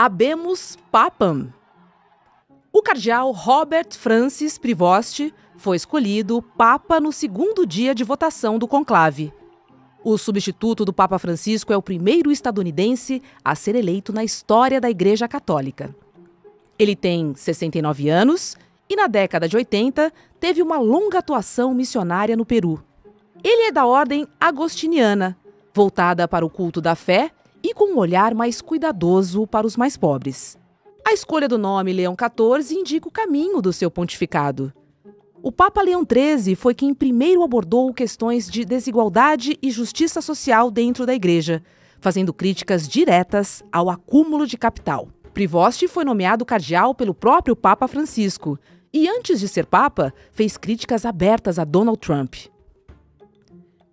Habemus Papam. O cardeal Robert Francis Prevost foi escolhido Papa no segundo dia de votação do conclave. O substituto do Papa Francisco é o primeiro estadunidense a ser eleito na história da Igreja Católica. Ele tem 69 anos e, na década de 80, teve uma longa atuação missionária no Peru. Ele é da ordem agostiniana, voltada para o culto da fé e com um olhar mais cuidadoso para os mais pobres. A escolha do nome Leão XIV indica o caminho do seu pontificado. O Papa Leão XIII foi quem primeiro abordou questões de desigualdade e justiça social dentro da Igreja, fazendo críticas diretas ao acúmulo de capital. Prevost foi nomeado cardeal pelo próprio Papa Francisco e, antes de ser Papa, fez críticas abertas a Donald Trump.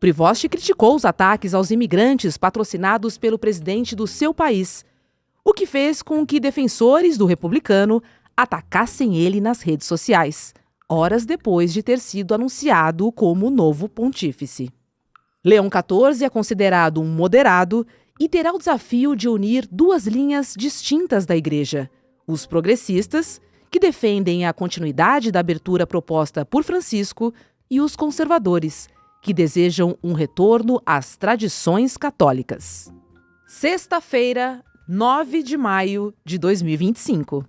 Prevost criticou os ataques aos imigrantes patrocinados pelo presidente do seu país, o que fez com que defensores do republicano atacassem ele nas redes sociais, horas depois de ter sido anunciado como novo pontífice. Leão XIV é considerado um moderado e terá o desafio de unir duas linhas distintas da Igreja: os progressistas, que defendem a continuidade da abertura proposta por Francisco, e os conservadores, que desejam um retorno às tradições católicas. Sexta-feira, 9 de maio de 2025.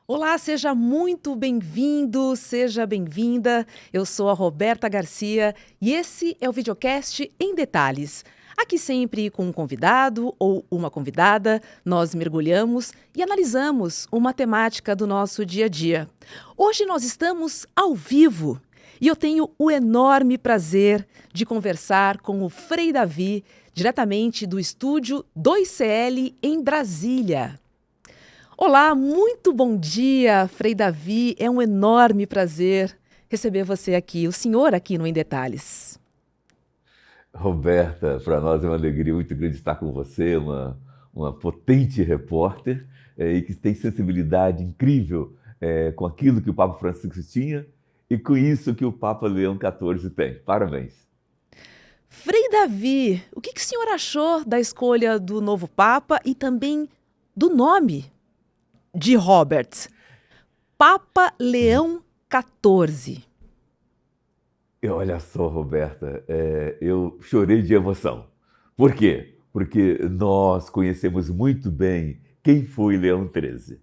Olá, seja muito bem-vindo, seja bem-vinda. Eu sou a Roberta Garcia e esse é o videocast Em Detalhes. Aqui sempre com um convidado ou uma convidada, nós mergulhamos e analisamos uma temática do nosso dia a dia. Hoje nós estamos ao vivo e eu tenho o enorme prazer de conversar com o Frei Davi, diretamente do estúdio 2CL em Brasília. Olá, muito bom dia, Frei Davi. É um enorme prazer receber você aqui, o senhor aqui no Em Detalhes. Roberta, para nós é uma alegria muito grande estar com você, uma potente repórter e que tem sensibilidade incrível com aquilo que o Papa Francisco tinha e com isso que o Papa Leão XIV tem. Parabéns. Frei Davi, o que o senhor achou da escolha do novo Papa e também do nome de Robert? Papa Leão XIV. Olha só, Roberta, eu chorei de emoção. Por quê? Porque nós conhecemos muito bem quem foi Leão XIII.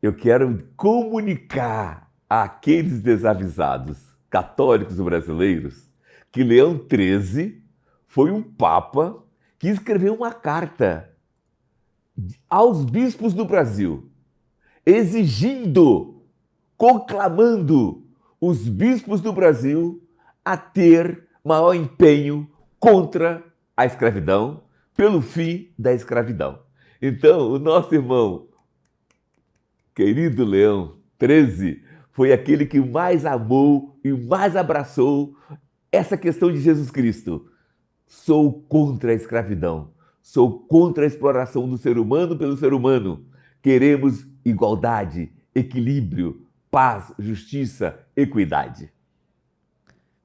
Eu quero comunicar àqueles desavisados católicos brasileiros que Leão XIII foi um papa que escreveu uma carta aos bispos do Brasil, exigindo, conclamando os bispos do Brasil a ter maior empenho contra a escravidão, pelo fim da escravidão. Então, o nosso irmão, querido Leão XIII, foi aquele que mais amou e mais abraçou essa questão de Jesus Cristo. Sou contra a escravidão. Sou contra a exploração do ser humano pelo ser humano. Queremos igualdade, equilíbrio, paz, justiça, equidade.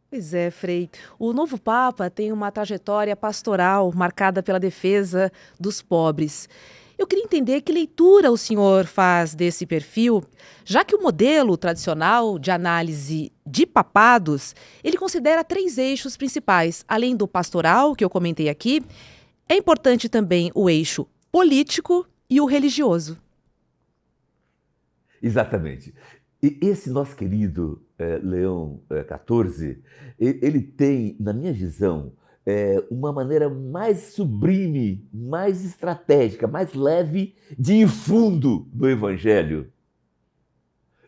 Pois é, Frei. O novo Papa tem uma trajetória pastoral marcada pela defesa dos pobres. Eu queria entender que leitura o senhor faz desse perfil, já que o modelo tradicional de análise de papados, ele considera 3 eixos principais, além do pastoral, que eu comentei aqui. É importante também o eixo político e o religioso. Exatamente. E esse nosso querido Leão XIV, ele tem, na minha visão, uma maneira mais sublime, mais estratégica, mais leve de ir fundo no Evangelho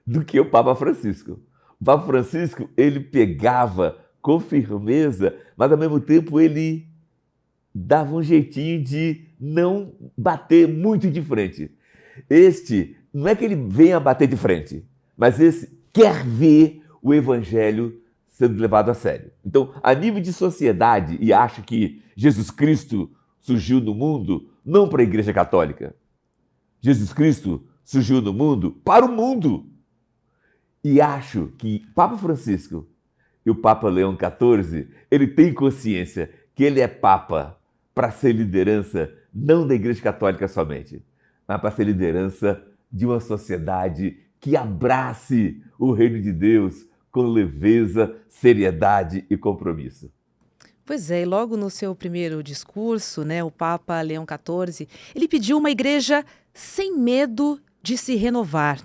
do que o Papa Francisco. O Papa Francisco, ele pegava com firmeza, mas ao mesmo tempo ele dava um jeitinho de não bater muito de frente. Este, não é que ele venha bater de frente, mas esse quer ver o Evangelho sendo levado a sério. Então, a nível de sociedade, e acho que Jesus Cristo surgiu no mundo não para a Igreja Católica. Jesus Cristo surgiu no mundo para o mundo. E acho que Papa Francisco e o Papa Leão XIV, ele tem consciência que ele é Papa para ser liderança não da Igreja Católica somente, mas para ser liderança de uma sociedade que abrace o reino de Deus com leveza, seriedade e compromisso. Pois é, e logo no seu primeiro discurso, né, o Papa Leão XIV, ele pediu uma igreja sem medo de se renovar.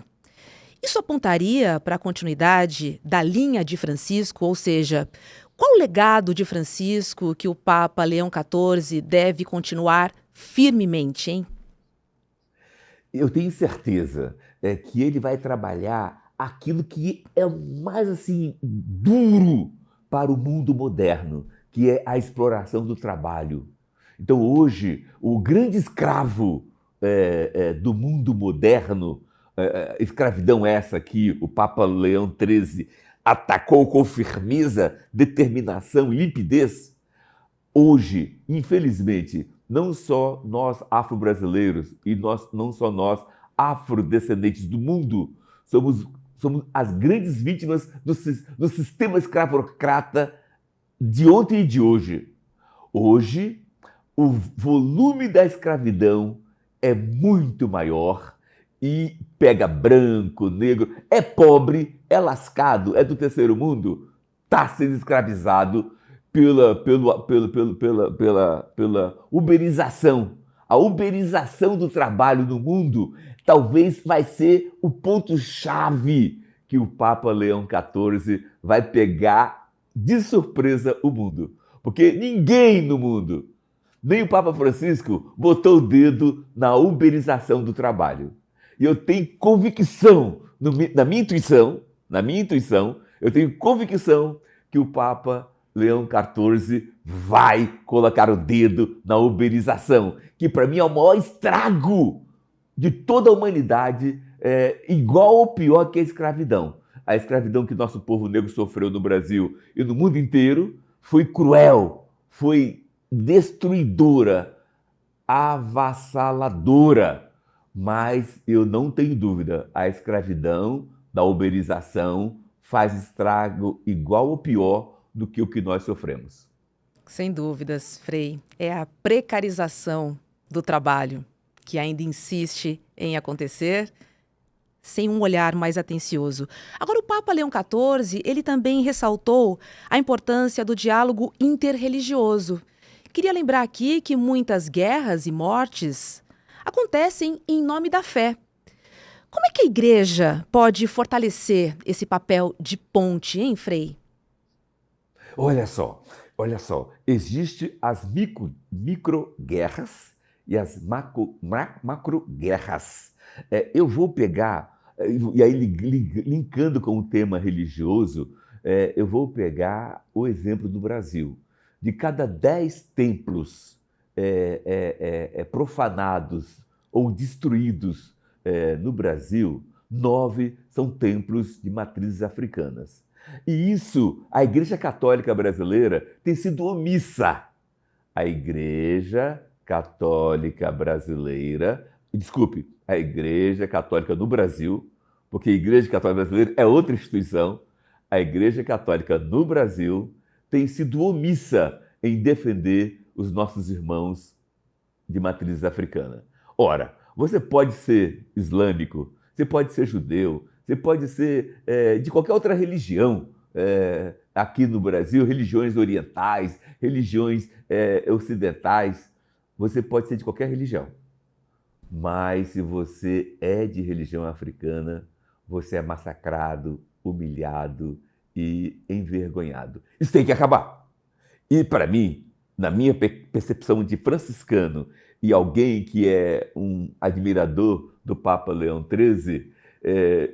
Isso apontaria para a continuidade da linha de Francisco, ou seja, qual o legado de Francisco que o Papa Leão XIV deve continuar firmemente, hein? Eu tenho certeza que ele vai trabalhar aquilo que é mais assim duro para o mundo moderno, que é a exploração do trabalho. Então hoje o grande escravo do mundo moderno, escravidão essa que o Papa Leão XIII atacou com firmeza, determinação e limpidez. Hoje, infelizmente, não só nós afro-brasileiros e não só nós afrodescendentes do mundo somos as grandes vítimas do sistema escravocrata de ontem e de hoje. Hoje, o volume da escravidão é muito maior e pega branco, negro, é pobre, é lascado, é do terceiro mundo, está sendo escravizado pela uberização. A uberização do trabalho no mundo talvez vai ser o ponto-chave que o Papa Leão XIV vai pegar de surpresa o mundo. Porque ninguém no mundo, nem o Papa Francisco, botou o dedo na uberização do trabalho. E eu tenho convicção, na minha intuição, eu tenho convicção que o Papa Leão XIV vai colocar o dedo na uberização, que para mim é o maior estrago de toda a humanidade, igual ou pior que a escravidão. A escravidão que nosso povo negro sofreu no Brasil e no mundo inteiro foi cruel, foi destruidora, avassaladora. Mas eu não tenho dúvida, a escravidão da uberização faz estrago igual ou pior do que o que nós sofremos. Sem dúvidas, Frei. É a precarização do trabalho que ainda insiste em acontecer sem um olhar mais atencioso. Agora, o Papa Leão XIV, ele também ressaltou a importância do diálogo interreligioso. Queria lembrar aqui que muitas guerras e mortes acontecem em nome da fé. Como é que a igreja pode fortalecer esse papel de ponte, hein, Frei? Olha só, existem as micro-guerras e as macro-guerras. Eu vou pegar, e aí linkando com o tema religioso, eu vou pegar o exemplo do Brasil. De cada 10 templos profanados ou destruídos no Brasil, 9 são templos de matrizes africanas. E isso, a Igreja Católica Brasileira tem sido omissa. A Igreja Católica Brasileira, desculpe, a Igreja Católica no Brasil, porque a Igreja Católica Brasileira é outra instituição, a Igreja Católica no Brasil tem sido omissa em defender os nossos irmãos de matriz africana. Ora, você pode ser islâmico, você pode ser judeu, você pode ser de qualquer outra religião aqui no Brasil, religiões orientais, religiões ocidentais, você pode ser de qualquer religião. Mas se você é de religião africana, você é massacrado, humilhado e envergonhado. Isso tem que acabar. E para mim, na minha percepção de franciscano e alguém que é um admirador do Papa Leão XIII,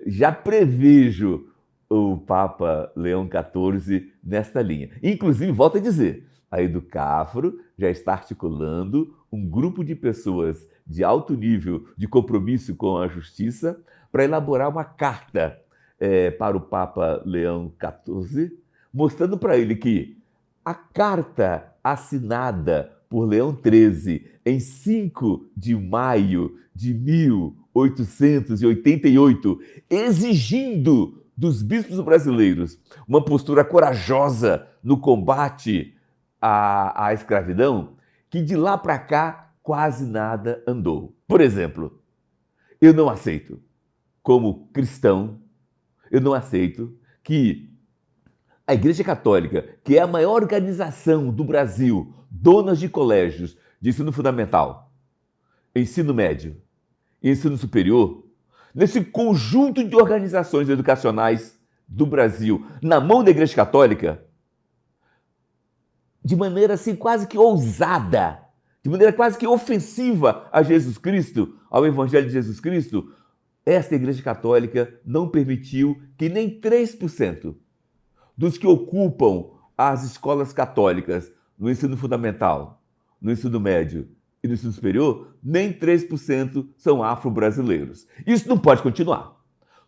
já prevejo o Papa Leão XIV nesta linha. Inclusive, volto a dizer, a Educafro já está articulando um grupo de pessoas de alto nível de compromisso com a justiça para elaborar uma carta para o Papa Leão XIV, mostrando para ele que a carta assinada por Leão XIII em 5 de maio de 1888, exigindo dos bispos brasileiros uma postura corajosa no combate à escravidão, que de lá para cá quase nada andou. Por exemplo, eu não aceito, como cristão, eu não aceito que a Igreja Católica, que é a maior organização do Brasil, donas de colégios de ensino fundamental, ensino médio e ensino superior, nesse conjunto de organizações educacionais do Brasil, na mão da Igreja Católica, de maneira assim quase que ousada, de maneira quase que ofensiva a Jesus Cristo, ao Evangelho de Jesus Cristo, esta Igreja Católica não permitiu que nem 3% dos que ocupam as escolas católicas no ensino fundamental, no ensino médio e no ensino superior, nem 3% são afro-brasileiros. Isso não pode continuar.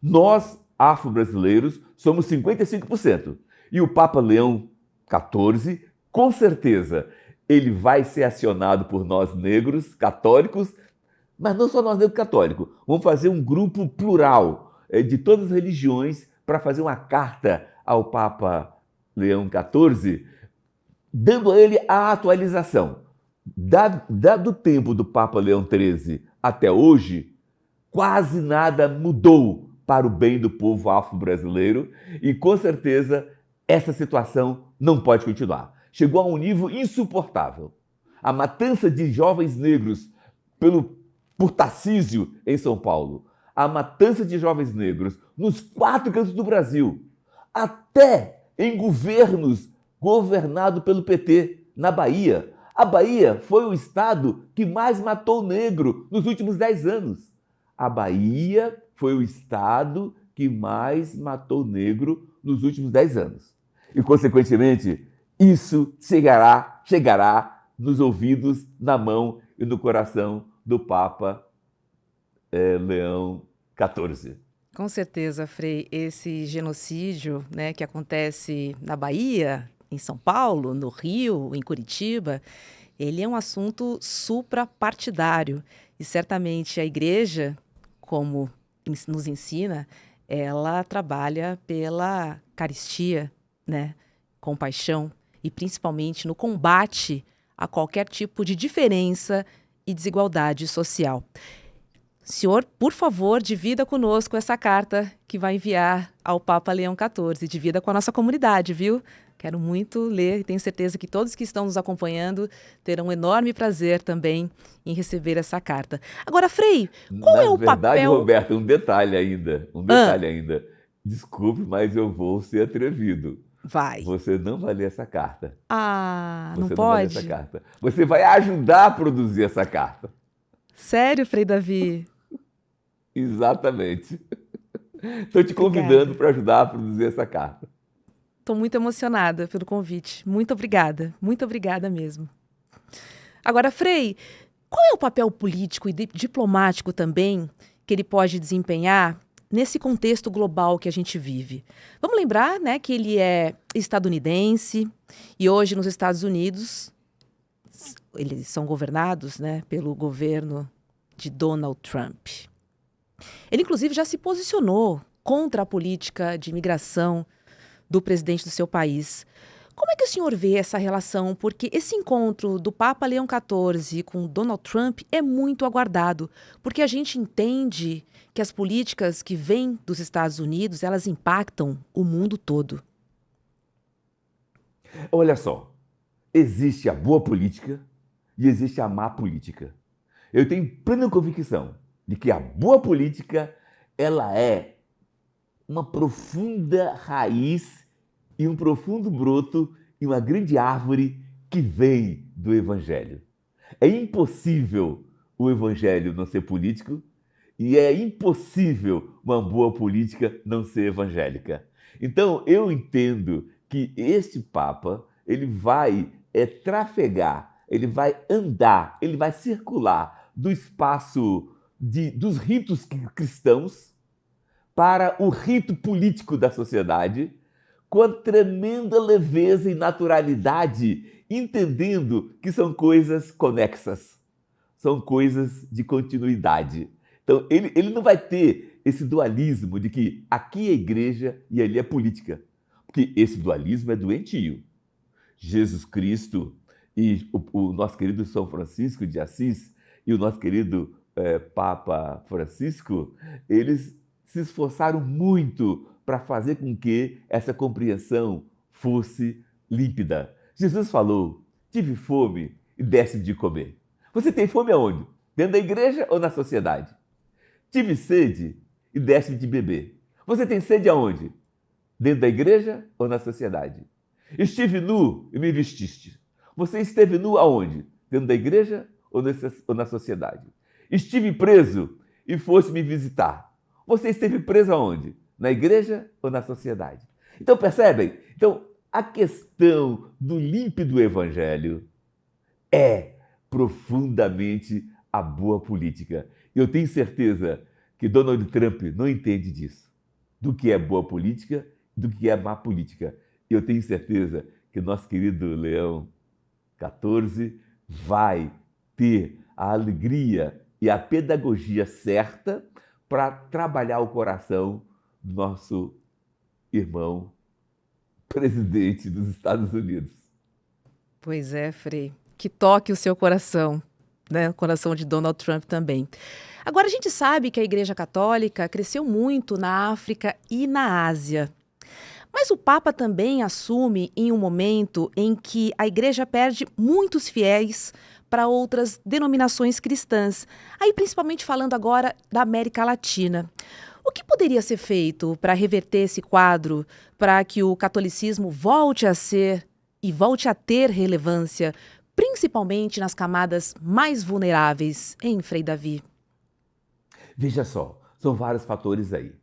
Nós, afro-brasileiros, somos 55%. E o Papa Leão XIV, com certeza, ele vai ser acionado por nós negros católicos, mas não só nós negros católicos. Vamos fazer um grupo plural de todas as religiões para fazer uma carta ao Papa Leão XIV, dando a ele a atualização. Do tempo do Papa Leão XIII até hoje, quase nada mudou para o bem do povo afro-brasileiro e, com certeza, essa situação não pode continuar. Chegou a um nível insuportável. A matança de jovens negros por Tarcísio, em São Paulo, a matança de jovens negros nos 4 cantos do Brasil, até em governos governados pelo PT, na Bahia. A Bahia foi o estado que mais matou negro nos últimos 10 anos. A Bahia foi o estado que mais matou negro nos últimos 10 anos. E, consequentemente, isso chegará nos ouvidos, na mão e no coração do Papa Leão XIV. Com certeza, Frei, esse genocídio, né, que acontece na Bahia, em São Paulo, no Rio, em Curitiba, ele é um assunto suprapartidário. E certamente a igreja, como nos ensina, ela trabalha pela caristia, né, compaixão e principalmente no combate a qualquer tipo de diferença e desigualdade social. Senhor, por favor, divida conosco essa carta que vai enviar ao Papa Leão XIV. Divida com a nossa comunidade, viu? Quero muito ler e tenho certeza que todos que estão nos acompanhando terão um enorme prazer também em receber essa carta. Agora, Frei, qual é o papel... Na verdade, Roberta, um detalhe ainda. Desculpe, mas eu vou ser atrevido. Vai. Você não vai ler essa carta. Não pode? Vai ler essa carta. Você vai ajudar a produzir essa carta. Sério, Frei Davi? Exatamente. Estou te convidando para ajudar a produzir essa carta. Estou muito emocionada pelo convite. Muito obrigada mesmo. Agora, Frei, qual é o papel político e diplomático também que ele pode desempenhar nesse contexto global que a gente vive? Vamos lembrar, né, que ele é estadunidense e hoje nos Estados Unidos eles são governados, né, pelo governo de Donald Trump. Ele, inclusive, já se posicionou contra a política de imigração do presidente do seu país. Como é que o senhor vê essa relação? Porque esse encontro do Papa Leão XIV com Donald Trump é muito aguardado, porque a gente entende que as políticas que vêm dos Estados Unidos, elas impactam o mundo todo. Olha só, existe a boa política e existe a má política. Eu tenho plena convicção de que a boa política, ela é uma profunda raiz e um profundo broto e uma grande árvore que vem do Evangelho. É impossível o Evangelho não ser político e é impossível uma boa política não ser evangélica. Então, eu entendo que este Papa, ele vai trafegar, ele vai andar, ele vai circular do espaço dos ritos cristãos para o rito político da sociedade, com a tremenda leveza e naturalidade, entendendo que são coisas conexas, são coisas de continuidade. Então, ele não vai ter esse dualismo de que aqui é igreja e ali é política, porque esse dualismo é doentio. Jesus Cristo e o nosso querido São Francisco de Assis e o nosso querido Papa Francisco, eles se esforçaram muito para fazer com que essa compreensão fosse límpida. Jesus falou: tive fome e desse-me de comer. Você tem fome aonde? Dentro da igreja ou na sociedade? Tive sede e desse-me de beber. Você tem sede aonde? Dentro da igreja ou na sociedade? Estive nu e me vestiste. Você esteve nu aonde? Dentro da igreja ou na sociedade? Estive preso e fosse me visitar. Você esteve preso aonde? Na igreja ou na sociedade? Então, percebem? Então, a questão do límpido evangelho é profundamente a boa política. Eu tenho certeza que Donald Trump não entende disso, do que é boa política e do que é má política. Eu tenho certeza que nosso querido Leão XIV vai ter a alegria e a pedagogia certa para trabalhar o coração do nosso irmão presidente dos Estados Unidos. Pois é, Frei. Que toque o seu coração, né? O coração de Donald Trump também. Agora, a gente sabe que a Igreja Católica cresceu muito na África e na Ásia. Mas o Papa também assume em um momento em que a Igreja perde muitos fiéis para outras denominações cristãs, aí principalmente falando agora da América Latina. O que poderia ser feito para reverter esse quadro, para que o catolicismo volte a ser e volte a ter relevância, principalmente nas camadas mais vulneráveis, hein, Frei Davi? Veja só, são vários fatores aí.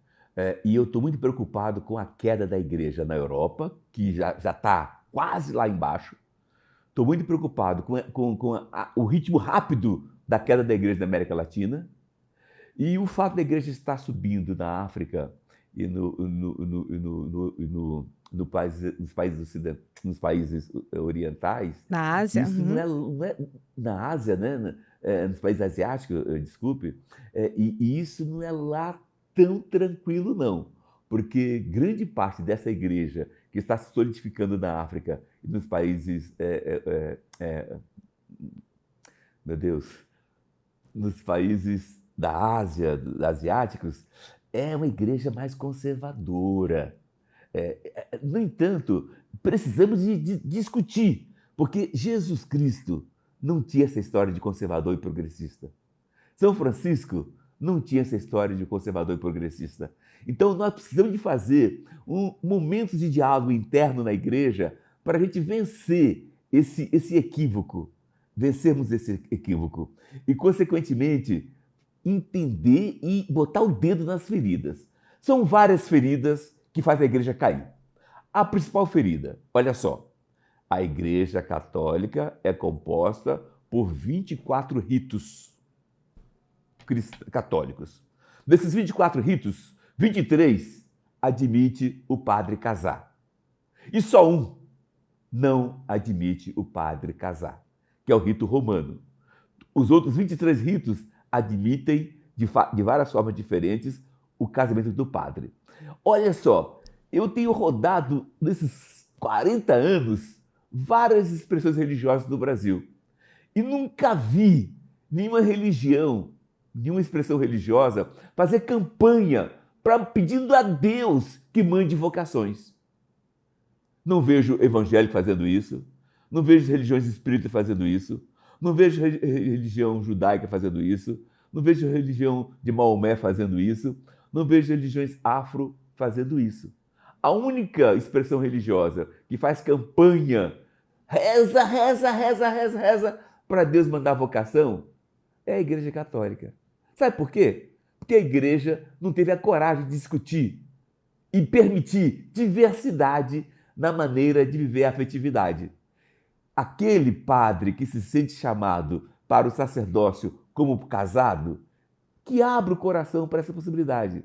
E eu estou muito preocupado com a queda da igreja na Europa, que já está quase lá embaixo. Estou muito preocupado com o ritmo rápido da queda da igreja na América Latina e o fato da igreja estar subindo na África e nos países orientais. Na Ásia? Isso não é na Ásia, né? Nos países asiáticos, desculpe, e isso não é lá tão tranquilo, não, porque grande parte dessa igreja que está se solidificando na África e nos países, meu Deus, nos países da Ásia, asiáticos, é uma igreja mais conservadora. No entanto, precisamos de discutir, porque Jesus Cristo não tinha essa história de conservador e progressista. São Francisco não tinha essa história de conservador e progressista. Então, nós precisamos de fazer momentos de diálogo interno na igreja para a gente vencer esse equívoco, vencermos esse equívoco e, consequentemente, entender e botar o dedo nas feridas. São várias feridas que fazem a igreja cair. A principal ferida, olha só, a Igreja Católica é composta por 24 ritos católicos. Desses 24 ritos, 23 admite o padre casar. E só um não admite o padre casar, que é o rito romano. Os outros 23 ritos admitem, de várias formas diferentes, o casamento do padre. Olha só, eu tenho rodado nesses 40 anos várias expressões religiosas no Brasil e nunca vi nenhuma religião, nenhuma expressão religiosa fazer campanha pedindo a Deus que mande vocações. Não vejo evangélico fazendo isso, não vejo religiões espíritas fazendo isso, não vejo religião judaica fazendo isso, não vejo religião de Maomé fazendo isso, não vejo religiões afro fazendo isso. A única expressão religiosa que faz campanha, reza, reza, reza, reza, reza, para Deus mandar vocação, é a Igreja Católica. Sabe por quê? Porque a igreja não teve a coragem de discutir e permitir diversidade na maneira de viver a afetividade. Aquele padre que se sente chamado para o sacerdócio como casado, que abra o coração para essa possibilidade.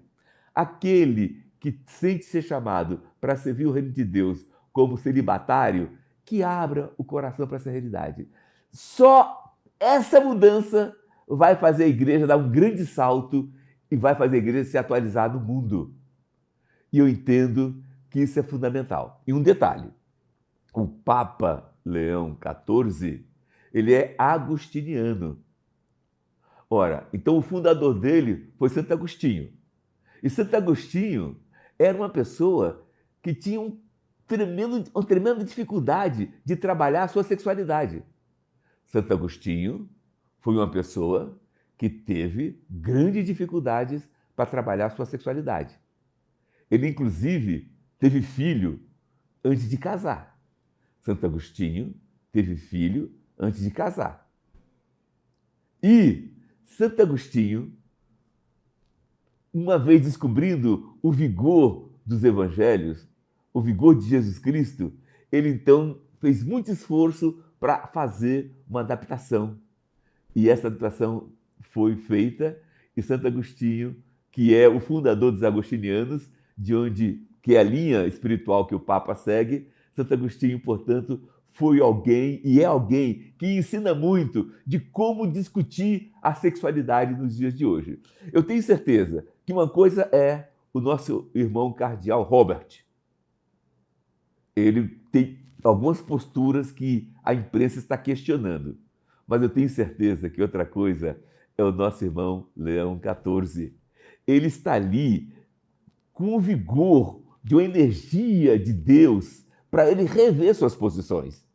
Aquele que sente ser chamado para servir o reino de Deus como celibatário, que abra o coração para essa realidade. Só essa mudança vai fazer a igreja dar um grande salto e vai fazer a igreja se atualizar no mundo. E eu entendo que isso é fundamental. E um detalhe, o Papa Leão XIV, ele é agostiniano. Ora, então o fundador dele foi Santo Agostinho. E Santo Agostinho era uma pessoa que tinha uma tremenda dificuldade de trabalhar a sua sexualidade. Santo Agostinho foi uma pessoa que teve grandes dificuldades para trabalhar a sua sexualidade. Ele, inclusive, teve filho antes de casar. Santo Agostinho teve filho antes de casar. E Santo Agostinho, uma vez descobrindo o vigor dos evangelhos, o vigor de Jesus Cristo, ele então fez muito esforço para fazer uma adaptação. E essa adaptação foi feita e Santo Agostinho, que é o fundador dos agostinianos, que é a linha espiritual que o Papa segue, Santo Agostinho, portanto, foi alguém e é alguém que ensina muito de como discutir a sexualidade nos dias de hoje. Eu tenho certeza que uma coisa é o nosso irmão cardeal Robert. Ele tem algumas posturas que a imprensa está questionando, mas eu tenho certeza que outra coisa é o nosso irmão Leão XIV. Ele está ali com o vigor de uma energia de Deus para ele rever suas posições.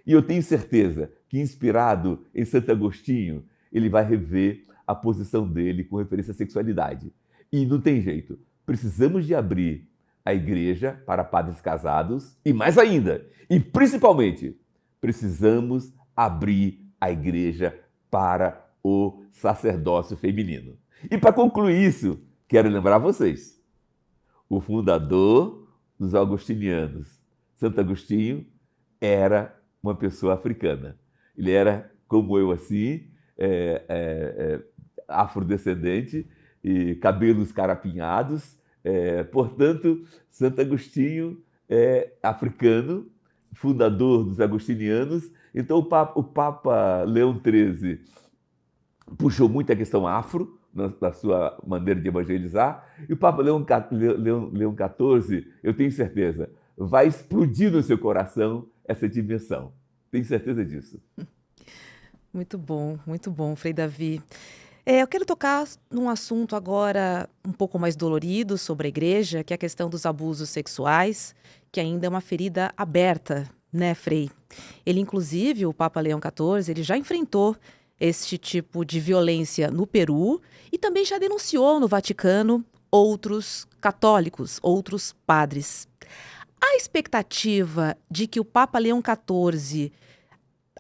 E eu tenho certeza que, inspirado em Santo Agostinho, ele vai rever a posição dele com referência à sexualidade. E não tem jeito. Precisamos de abrir a igreja para padres casados e mais ainda, e principalmente, precisamos abrir a igreja para o sacerdócio feminino. E para concluir isso, quero lembrar vocês, o fundador dos agostinianos, Santo Agostinho, era uma pessoa africana. Ele era, como eu assim, afrodescendente, e cabelos carapinhados. Portanto, Santo Agostinho é africano, fundador dos agostinianos. Então, o Papa Leão XIII puxou muito a questão afro, na sua maneira de evangelizar, e o Papa Leão XIV, eu tenho certeza, vai explodir no seu coração essa dimensão. Tenho certeza disso. Muito bom, Frei Davi. Eu quero tocar num assunto agora um pouco mais dolorido sobre a igreja, que é a questão dos abusos sexuais, que ainda é uma ferida aberta, né, Frei? Ele, inclusive, o Papa Leão XIV, ele já enfrentou este tipo de violência no Peru e também já denunciou no Vaticano outros católicos, outros padres. A expectativa de que o Papa Leão XIV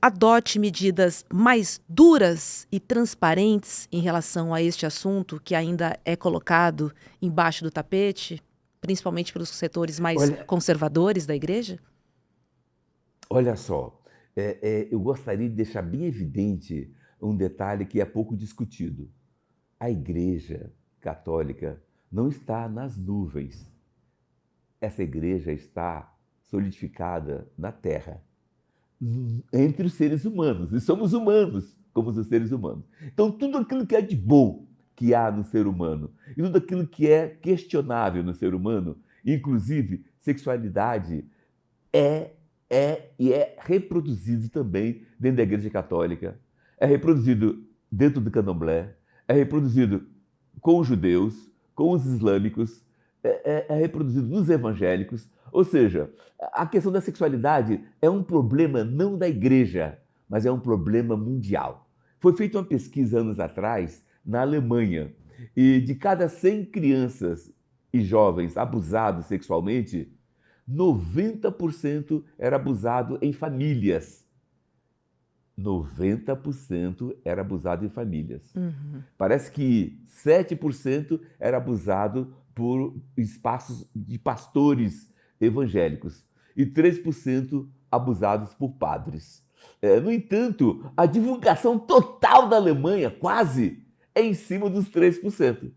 adote medidas mais duras e transparentes em relação a este assunto que ainda é colocado embaixo do tapete, principalmente pelos setores mais conservadores da igreja? Olha só, eu gostaria de deixar bem evidente um detalhe que é pouco discutido. A Igreja Católica não está nas nuvens. Essa igreja está solidificada na terra, entre os seres humanos. E somos humanos, como os seres humanos. Então, tudo aquilo que é de bom que há no ser humano, e tudo aquilo que é questionável no ser humano, inclusive sexualidade, é reproduzido também dentro da Igreja Católica, é reproduzido dentro do candomblé, é reproduzido com os judeus, com os islâmicos, é reproduzido nos evangélicos. Ou seja, a questão da sexualidade é um problema não da igreja, mas é um problema mundial. Foi feita uma pesquisa anos atrás na Alemanha, e de cada 100 crianças e jovens abusados sexualmente, 90% era abusado em famílias. 90% era abusado em famílias. Uhum. Parece que 7% era abusado por espaços de pastores evangélicos e 3% abusados por padres. No entanto, a divulgação total da Alemanha, quase, é em cima dos 3%.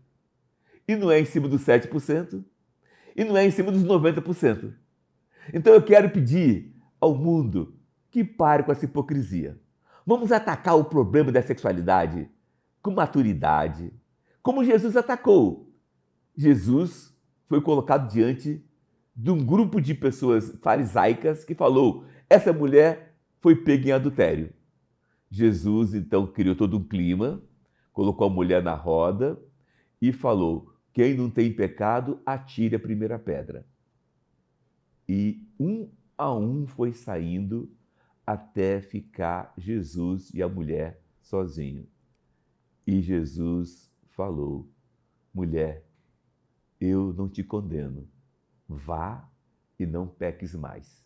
E não é em cima dos 7%, e não é em cima dos 90%. Então eu quero pedir ao mundo que pare com essa hipocrisia. Vamos atacar o problema da sexualidade com maturidade, como Jesus atacou. Jesus foi colocado diante de um grupo de pessoas farisaicas que falou: essa mulher foi pega em adultério. Jesus então criou todo um clima, colocou a mulher na roda e falou: quem não tem pecado, atire a primeira pedra. E um a um foi saindo até ficar Jesus e a mulher sozinhos. E Jesus falou: mulher, eu não te condeno, vá e não peques mais.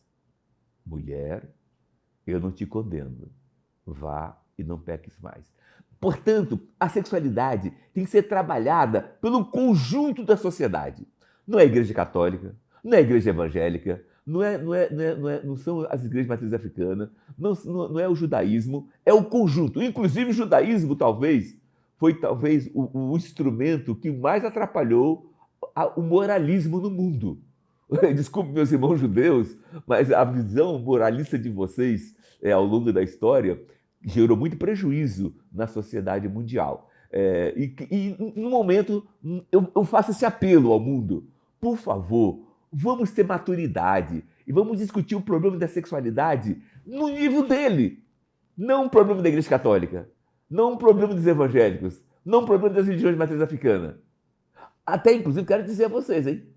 Mulher, eu não te condeno, vá e não peques mais. Portanto, a sexualidade tem que ser trabalhada pelo conjunto da sociedade. Não é a Igreja Católica, não é a Igreja Evangélica, não são as igrejas matrizes africanas, não é o judaísmo, é o conjunto. Inclusive o judaísmo foi o instrumento que mais atrapalhou o moralismo no mundo. Desculpe, meus irmãos judeus, mas a visão moralista de vocês ao longo da história gerou muito prejuízo na sociedade mundial. No momento, eu faço esse apelo ao mundo. Por favor, vamos ter maturidade e vamos discutir o problema da sexualidade no nível dele. Não um problema da Igreja Católica, não um problema dos evangélicos, não um problema das religiões de matriz africana. Até, inclusive, quero dizer a vocês, hein?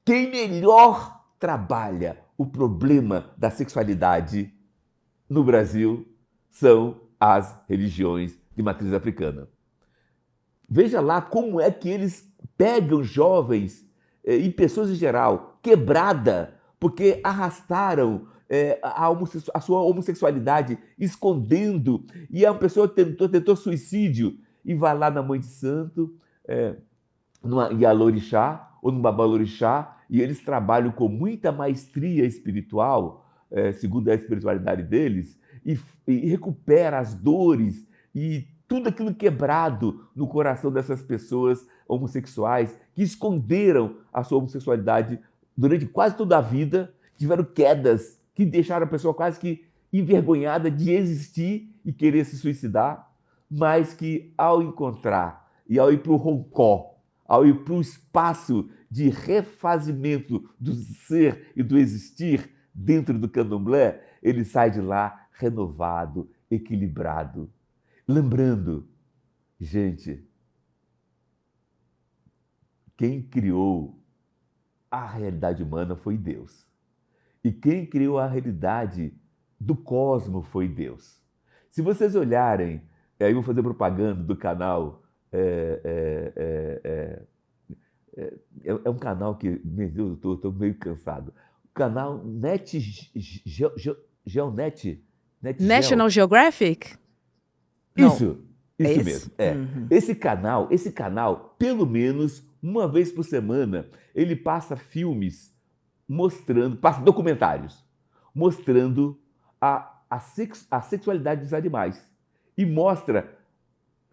Quem melhor trabalha o problema da sexualidade no Brasil são as religiões de matriz africana. Veja lá como é que eles pegam jovens e pessoas em geral quebrada porque arrastaram a sua homossexualidade escondendo, e a pessoa tentou suicídio e vai lá na Mãe de Santo, em Alorixá ou no Babalorixá, e eles trabalham com muita maestria espiritual, segundo a espiritualidade deles, e recupera as dores e tudo aquilo quebrado no coração dessas pessoas homossexuais que esconderam a sua homossexualidade durante quase toda a vida, tiveram quedas que deixaram a pessoa quase que envergonhada de existir e querer se suicidar, mas que ao encontrar e ao ir para o roncó, ao ir para o espaço de refazimento do ser e do existir dentro do candomblé, ele sai de lá renovado, equilibrado. Lembrando, gente, quem criou a realidade humana foi Deus. E quem criou a realidade do cosmos foi Deus. Se vocês olharem, eu vou fazer propaganda do canal, é um canal que, meu Deus, eu estou meio cansado. O canal Geonet. National Geographic? Isso, É isso esse? mesmo. Uhum. Esse canal, pelo menos uma vez por semana, ele passa filmes passa documentários, mostrando a sexualidade dos animais. E mostra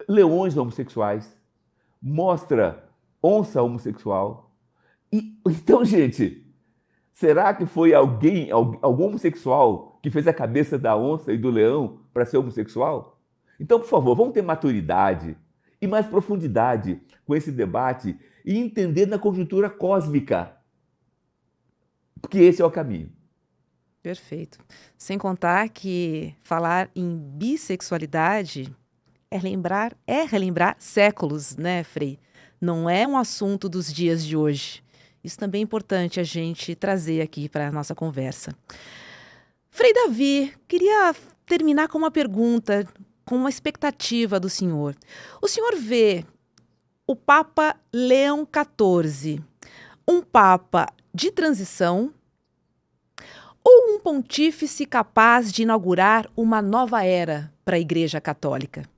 leões homossexuais, mostra onça homossexual. Então, gente, será que foi algum homossexual que fez a cabeça da onça e do leão para ser homossexual? Então, por favor, vamos ter maturidade e mais profundidade com esse debate e entender na conjuntura cósmica, porque esse é o caminho. Perfeito. Sem contar que falar em bissexualidade é relembrar séculos, né, Frei? Não é um assunto dos dias de hoje. Isso também é importante a gente trazer aqui para a nossa conversa. Frei Davi, queria terminar com uma pergunta, com uma expectativa do senhor. O senhor vê o Papa Leão XIV, um Papa de transição ou um pontífice capaz de inaugurar uma nova era para a Igreja Católica?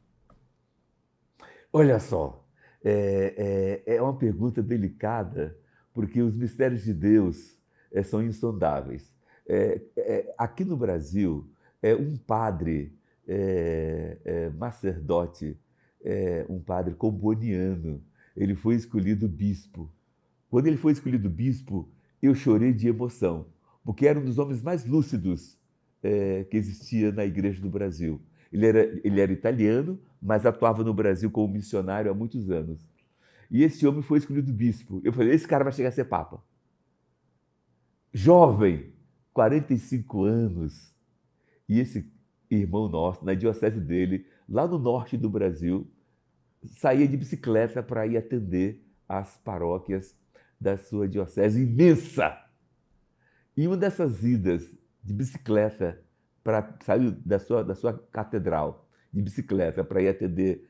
Olha só, é uma pergunta delicada, porque os mistérios de Deus são insondáveis. Aqui no Brasil, um padre sacerdote, um padre comboniano, ele foi escolhido bispo Quando ele foi escolhido bispo, eu chorei de emoção, porque era um dos homens mais lúcidos que existia na igreja do Brasil. Ele era italiano, mas atuava no Brasil como missionário há muitos anos. E esse homem foi escolhido bispo. Eu falei, esse cara vai chegar a ser papa. Jovem, 45 anos. E esse irmão nosso, na diocese dele, lá no norte do Brasil, saía de bicicleta para ir atender as paróquias da sua diocese imensa. E uma dessas idas de bicicleta, saiu da sua catedral, de bicicleta para ir atender,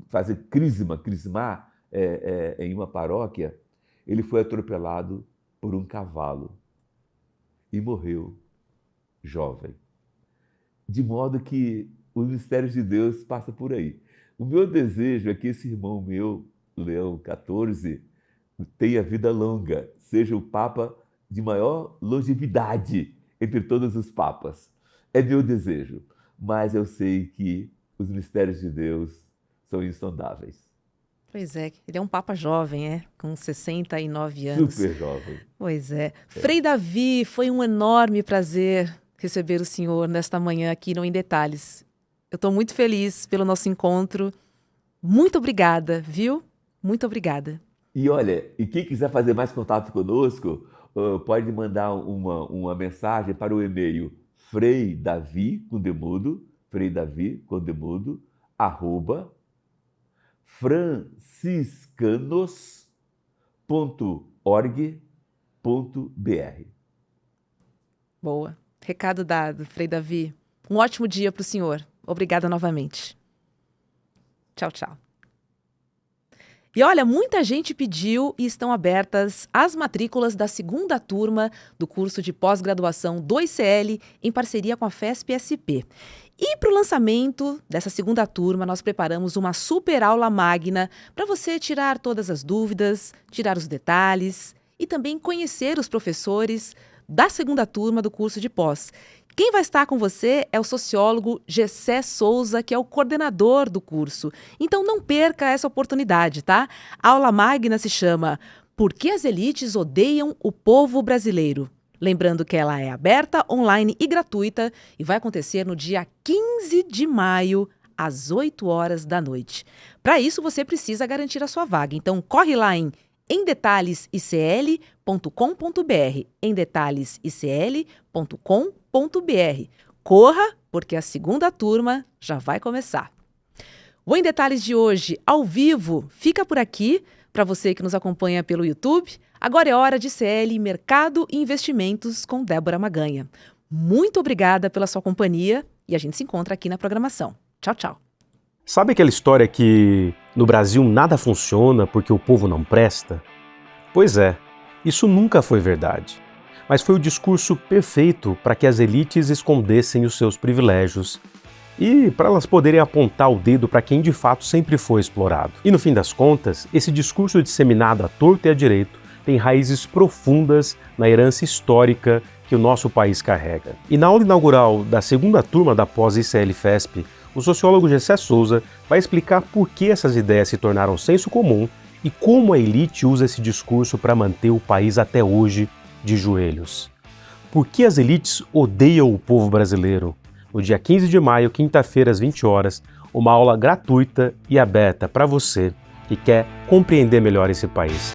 fazer crismar em uma paróquia, ele foi atropelado por um cavalo e morreu jovem. De modo que os mistérios de Deus passam por aí. O meu desejo é que esse irmão meu, Leão XIV, tenha vida longa, seja o Papa de maior longevidade entre todos os papas. É meu desejo, mas eu sei que os mistérios de Deus são insondáveis. Pois é, ele é um papa jovem, com 69 anos. Super jovem. Pois é. Frei Davi, foi um enorme prazer receber o senhor nesta manhã aqui no Em Detalhes. Eu estou muito feliz pelo nosso encontro. Muito obrigada, viu? Muito obrigada. E olha, quem quiser fazer mais contato conosco, pode mandar uma mensagem para o e-mail @franciscanos.org.br. Boa. Recado dado, Frei Davi. Um ótimo dia para o senhor. Obrigada novamente. Tchau, tchau. E olha, muita gente pediu e estão abertas as matrículas da segunda turma do curso de pós-graduação do ICL em parceria com a FESP-SP. E para o lançamento dessa segunda turma, nós preparamos uma super aula magna para você tirar todas as dúvidas, tirar os detalhes e também conhecer os professores da segunda turma do curso de pós. Quem vai estar com você é o sociólogo Gessé Souza, que é o coordenador do curso. Então não perca essa oportunidade, tá? A aula magna se chama Por que as elites odeiam o povo brasileiro? Lembrando que ela é aberta, online e gratuita e vai acontecer no dia 15 de maio, às 8 horas da noite. Para isso, você precisa garantir a sua vaga. Então corre lá em emdetalhesicl.com.br, emdetalhesicl.com.br. Corra, porque a segunda turma já vai começar. O Em Detalhes de hoje, ao vivo, fica por aqui. Para você que nos acompanha pelo YouTube, agora é hora de CL Mercado e Investimentos com Débora Maganha. Muito obrigada pela sua companhia e a gente se encontra aqui na programação. Tchau, tchau. Sabe aquela história que no Brasil nada funciona porque o povo não presta? Pois é, isso nunca foi verdade. Mas foi o discurso perfeito para que as elites escondessem os seus privilégios e para elas poderem apontar o dedo para quem de fato sempre foi explorado. E no fim das contas, esse discurso disseminado à torto e à direito tem raízes profundas na herança histórica que o nosso país carrega. E na aula inaugural da segunda turma da pós-ICL-FESP, o sociólogo Gessé Souza vai explicar por que essas ideias se tornaram senso comum e como a elite usa esse discurso para manter o país até hoje de joelhos. Por que as elites odeiam o povo brasileiro? No dia 15 de maio, quinta-feira, às 20 horas, uma aula gratuita e aberta para você que quer compreender melhor esse país.